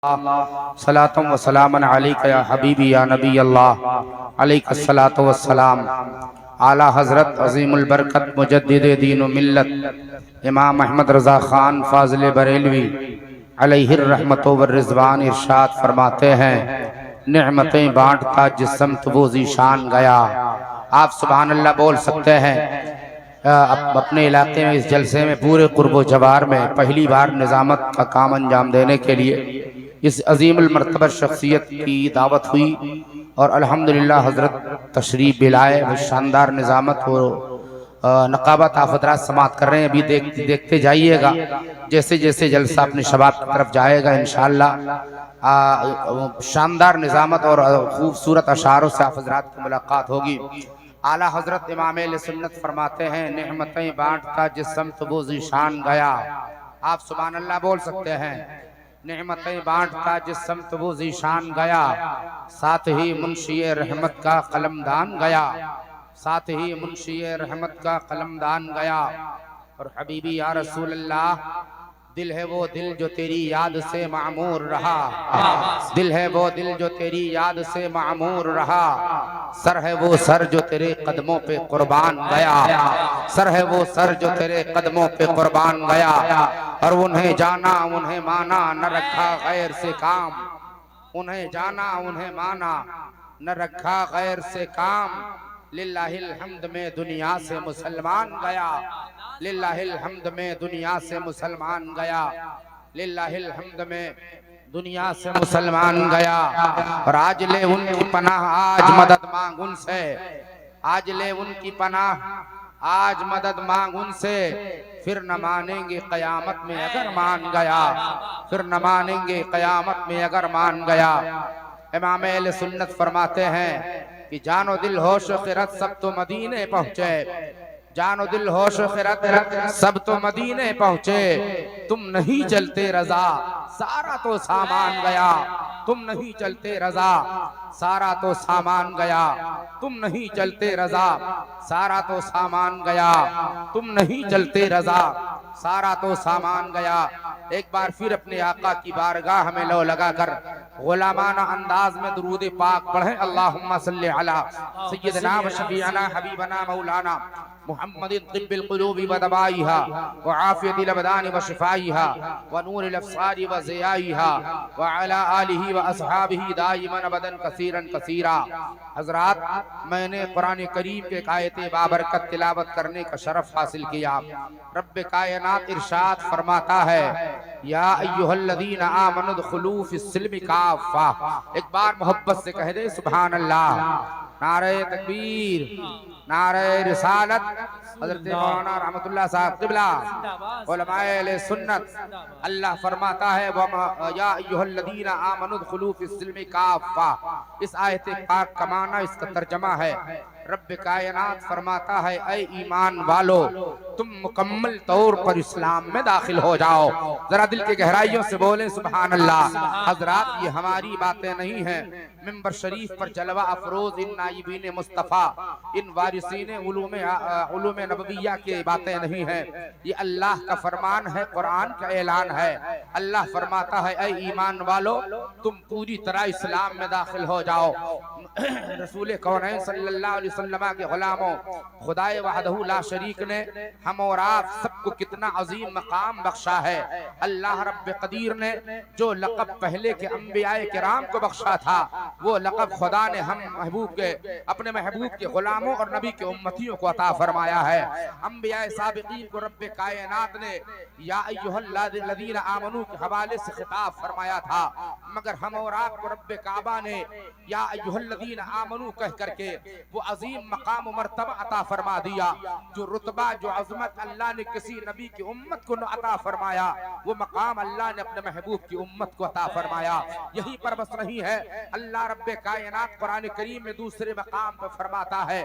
صلاۃ و سلام علیک یا حبیبی یا نبی اللہ علیک الصلاۃ والسلام۔ اعلیٰ حضرت عظیم البرکت مجدد دین و ملت امام احمد رضا خان فاضل بریلوی علیہ الرحمت والرضوان ارشاد فرماتے ہیں، نعمتیں بانٹتا جس سمت وہ ذیشان گیا۔ آپ سبحان اللہ بول سکتے ہیں۔ اپنے علاقے میں اس جلسے میں پورے قرب و جوار میں پہلی بار نظامت کا کام انجام دینے کے لیے اس عظیم المرتبہ شخصیت کی دعوت ہوئی اور الحمدللہ حضرت تشریف لائے۔ وہ شاندار نظامت و نقابت آپ حضرات سماعت کر رہے ہیں، ابھی دیکھتے جائیے گا جیسے جیسے جلسہ اپنے شباب کی طرف جائے گا انشاءاللہ شاندار نظامت اور خوبصورت اشعاروں سے آپ حضرات کی ملاقات ہوگی۔ اعلیٰ حضرت امام اہل سنت فرماتے ہیں، نعمتیں بانٹتا جس سمت وہ ذیشان گیا۔ آپ سبحان اللہ بول سکتے ہیں۔ نعمتیں بانٹتا جس سمت وہ ذیشان گیا، ساتھ ہی منشی رحمت کا قلمدان گیا، ساتھ ہی منشی رحمت کا قلمدان گیا۔ اور حبیبی یا رسول اللہ، دل ہے وہ دل جو تیری یاد سے معمور رہا، دل ہے وہ دل جو تیری یاد سے معمور رہا، سر ہے وہ سر جو تیرے قدموں پہ قربان گیا، سر ہے وہ سر جو تیرے قدموں پہ قربان گیا۔ اور انہیں جانا انہیں مانا نہ رکھا غیر سے کام، انہیں جانا انہیں مانا نہ رکھا غیر سے کام، للہ الحمد میں دنیا سے مسلمان گیا، للہ الحمد میں دنیا سے مسلمان گیا، للہ الحمد میں دنیا سے مسلمان گیا۔ اور آج لے ان کی پناہ آج مدد مانگ ان سے، آج لے ان کی پناہ آج مدد مانگ ان سے، پھر نہ مانیں گے قیامت میں اگر مان گیا، پھر نہ مانیں گے قیامت میں اگر مان گیا۔ امام اہل سنت فرماتے ہیں کہ جان و دل ہوش و خرد سب تو مدینے پہنچے، جان و دل ہوش و خرد سب تو مدینے پہنچے، تم نہیں چلتے رضا سارا تو سامان گیا، تم نہیں چلتے رضا سارا تو سامان گیا، تم نہیں چلتے رضا سارا تو سامان گیا، تم نہیں چلتے رضا سارا تو سامان گیا۔ ایک بار پھر اپنے آقا کی بارگاہ میں لو لگا کر غلامانہ انداز میں درود پاک پڑھیں، اللہم صلی علی سیدنا و شفیعنا حبیبنا مولانا محمد طب القلوب و دوائها وعافیت الابدان و شفائها ونور الافصار و ضیائها وعلى آلہ و اصحابہ دائما ابدا کثیرا کثیرا۔ حضرات، میں نے قرآن کریم کے آیت بابرکت تلاوت کرنے کا شرف حاصل کیا۔ رب کائنات ارشاد فرماتا ہے، یا ایہا الذین آمنوا ادخلوا فی السلم کافہ۔ ایک بار محبت سے کہہ دے سبحان اللہ۔ نعرہ تکبیر، نعرہ رسالت، حضرت مولانا رحمت اللہ صاحب قبلہ، علماء اہل سنت۔ اللہ فرماتا ہے، یا ایہا الذین آمنوا ادخلوا فی السلم کافہ۔ اس آیت پاک کا معنی، اس کا ترجمہ ہے، رب کائنات فرماتا ہے، اے ایمان والو تم مکمل طور پر اسلام میں داخل ہو جاؤ۔ ذرا دل کے گہرائیوں سے بولیں سبحان اللہ۔ حضرات، یہ ہماری باتیں نہیں ہیں، ممبر شریف پر جلوہ افروز ان نائبین مصطفیٰ، ان وارثین علوم نبویہ کے باتیں نہیں ہیں، یہ اللہ کا فرمان ہے، قرآن کا اعلان ہے۔ اللہ فرماتا ہے، اے ایمان والو تم پوری طرح اسلام میں داخل ہو جاؤ۔ رسول کونین صلی اللہ علیہ وسلم کے غلاموں، خدائے وحدہ لا شریک نے ہم اور آپ سب کو کتنا عظیم مقام بخشا ہے۔ اللہ رب قدیر نے جو لقب پہلے کے انبیاء کرام کو بخشا تھا، وہ لقب خدا نے ہم محبوب کے اپنے محبوب کے غلاموں اور نبی کے امتیوں کو عطا فرمایا ہے۔ انبیاء سابقین کو رب کائنات نے یا ایھا الذین آمنوا کے حوالے سے خطاب فرمایا تھا، مگر ہم اور آپ کو رب کعبہ نے یا ایھا الذین آمنوا کہہ کر کے وہ عظیم مقام و مرتبہ عطا فرما دیا۔ جو رتبہ، جو عظمت اللہ نے کسی نبی کی امت کو عطا فرمایا، وہ مقام اللہ نے اپنے محبوب کی امت کو عطا فرمایا۔ یہی پر بس نہیں ہے، اللہ رب کائنات قرآن کریم میں دوسرے مقام پر فرماتا ہے،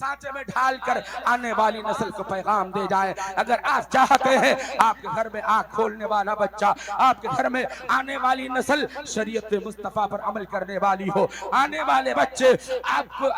سانچے میں ڈھال کر آنے والی نسل کو پیغام دے جائیں۔ اگر آپ چاہتے ہیں آپ کے گھر میں آنکھ کھولنے والا بچہ، آپ کے گھر میں آنے والی نسل شریعت مصطفیٰ پر عمل کرنے والی ہو، آنے والے بچے آپ کو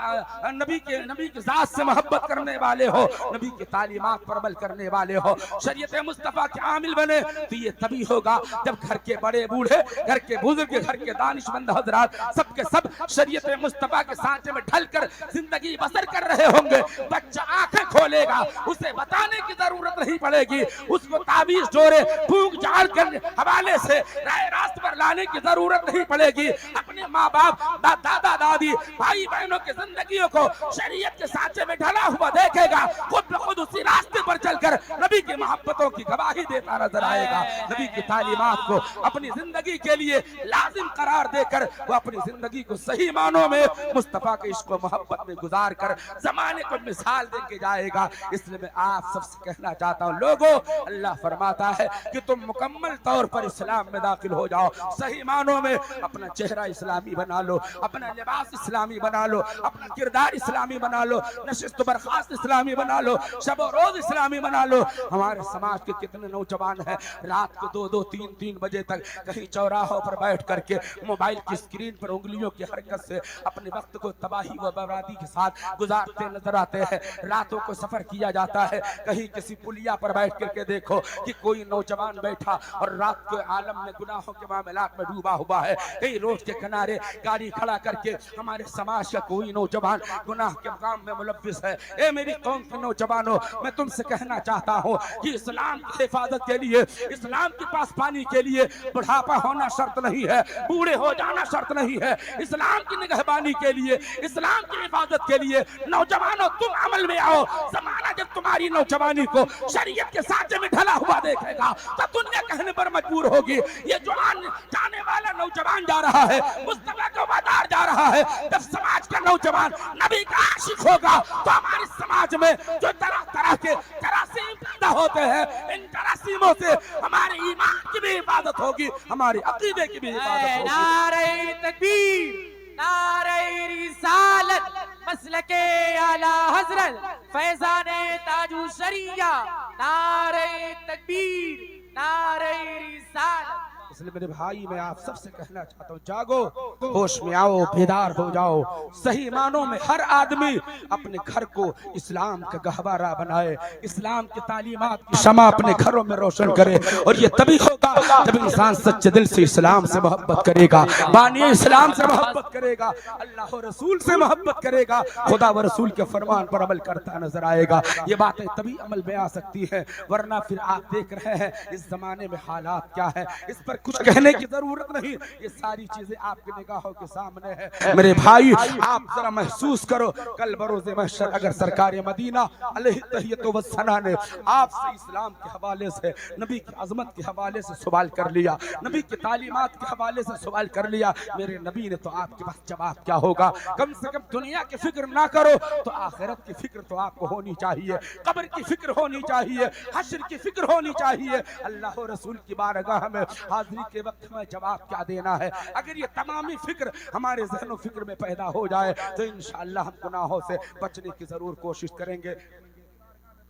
نبی کی ذات سے محبت کرنے والے ہو، نبی کی تعلیمات پر عمل کرنے والے ہو، شریعت مصطفیٰ کے عامل بنے، تو یہ تبھی ہوگا جب گھر کے بڑے بوڑھے، گھر کے بزرگ، گھر کے دانشمند حضرات سب کے سب شریعت مصطفیٰ کے سانچے میں ڈھل کر زندگی بسر کر رہے ہوں گے۔ بچہ آنکھیں کھولے گا، اسے بتانے کی ضرورت نہیں پڑے گی، اس کو تعویذ جوڑے پھونک جھاڑ کر حوالے سے راہ راست پر لانے کی ضرورت نہیں پڑے گی۔ اپنے ماں باپ، دادا دادی، بھائی بہنوں کی زندگیوں کو شریعت کے سانچے میں ڈھلا ہوا دیکھے گا، خود بخود اسی راستے پر چل کر نبی کی محبتوں کی گواہی دیتا نظر آئے گا۔ نبی کی تعلیمات کو اپنی زندگی کے لیے لازم قرار دے کر وہ اپنی زندگی کو صحیح معنوں میں مصطفیٰ کے عشق و محبت میں گزار کر زمانے کو مثال دے کے جائے گا۔ اس لیے میں آپ سب سے کہنا چاہتا ہوں، لوگوں، اللہ فرماتا ہے کہ تم مکمل طور پر اسلام میں داخل ہو جاؤ، صحیح معنوں میں اپنا چہرہ اسلامی بنا لو، اپنا لباس اسلامی بنا لو، اپنا کردار اسلامی بنا لو، نشست و برخاست اسلامی بنا لو، شب و روز اسلامی بنا لو۔ ہمارے سماج کے کتنے نوجوان ہیں رات کو 2-2 3-3 بجے تک کہیں چوراہوں پر بیٹھ کر کے موبائل کی اسکرین پر انگلیوں کی حرکت سے اپنے وقت کو تباہی و بربادی کے ساتھ گزارتے نظر آتے ہیں۔ راتوں کو سفر کیا جاتا ہے، کہیں کسی پلیا پر بیٹھ کر کے دیکھو کہ کوئی نوجوان بیٹھا اور رات کے عالم میں گناہوں کے معاملات میں ڈوبا ہوا ہے، کہیں روڈ کے کنارے گاڑی کھڑا کر کے ہمارے سماج کا کوئی نوجوان گناہ کے کام میں ملوث ہے۔ اے میری قوم کے نوجوانوں، میں تم سے کہنا چاہتا ہوں کہ اسلام کی حفاظت کے لیے، اسلام کی پاسبانی کے لیے بڑھاپا ہونا شرط نہیں ہے، بوڑھے ہو جانا شرط نہیں ہے۔ اسلام کی نگہبانی کے لیے، اسلام کی حفاظت کے لیے نوجوانوں تم عمل میں آؤ۔ زمانہ جب تمہاری نوجوانی کو شریعت کے سانچے میں ڈھلا ہوا دیکھے گا تو دنیا کہنے پر مجبور ہوگی یہ جو جانے والا نوجوان جا رہا ہے، مصطفیٰ کا وفادار جا رہا ہے۔ جب سماج کا نوجوان نبی کا عاشق ہوگا تو ہمارے سماج میں جو طرح طرح کے جراثیم پیدا ہوتے ہیں، ان جراثیموں سے ہمارے ایمان کی بھی حفاظت ہوگی، ہمارے عقیدے کی بھی حفاظت ہوگی۔ نعرہ تکبیر، نعرہ رسالت، مسلک اعلیٰ حضرت فیضان تاج الشریعہ، نعرہ تکبیر، نعرہ رسالت۔ اس لیے میرے بھائی، میں آپ سب سے کہنا چاہتا ہوں، جاگو، ہوش میں آؤ، بیدار ہو جاؤ۔ صحیح معنوں میں ہر آدمی اپنے گھر کو اسلام کا گہوارہ بنائے، اسلام کی تعلیمات کی شمع اپنے گھروں میں روشن کرے، اور یہ تبھی ہوگا جب انسان سچے دل سے اسلام سے محبت کرے گا، بانی اسلام سے محبت کرے گا، اللہ و رسول سے محبت کرے گا، خدا و رسول کے فرمان پر عمل کرتا نظر آئے گا۔ یہ باتیں تبھی عمل میں آ سکتی ہیں، ورنہ پھر آپ دیکھ رہے ہیں اس زمانے میں حالات کیا ہے، اس پر کچھ کہنے کی ضرورت نہیں، یہ ساری چیزیں آپ کی نگاہوں کے سامنے ہیں۔ میرے بھائی، آپ ذرا محسوس کرو، کل بروز محشر اگر سرکار مدینہ علیہ التحیۃ والثناء نے آپ سے اسلام کے حوالے سے، نبی کی عظمت کے حوالے سے سوال کر لیا، نبی کی تعلیمات کے حوالے سے سوال کر لیا، میرے نبی نے تو آپ کے پاس جواب کیا ہوگا؟ کم سے کم دنیا کی فکر نہ کرو تو آخرت کی فکر تو آپ کو ہونی چاہیے، قبر کی فکر ہونی چاہیے، حشر کی فکر ہونی چاہیے، اللہ و رسول کی بارگاہ میں حاضری کے وقت میں جواب کیا دینا ہے۔ اگر یہ تمامی فکر ہمارے ذہن و فکر میں پیدا ہو جائے تو انشاءاللہ ہم گناہوں سے بچنے کی ضرور کوشش کریں گے۔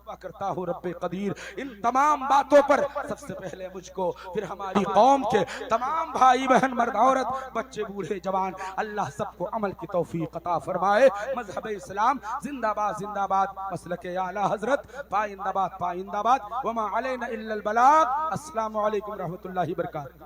دعا کرتا ہوں رب قدیر ان تمام باتوں پر سب سے پہلے مجھ کو، پھر ہماری قوم کے تمام بھائی بہن، مرد عورت، بچے بوڑھے جوان، اللہ سب کو عمل کی توفیق عطا فرمائے۔ مذہب اسلام زندہ باد، زندہ باد، مسلک اعلیٰ حضرت پائندہ باد، پائندہ باد، وما علینا الا البلاغ۔ السلام علیکم ورحمۃ اللہ وبرکاتہ۔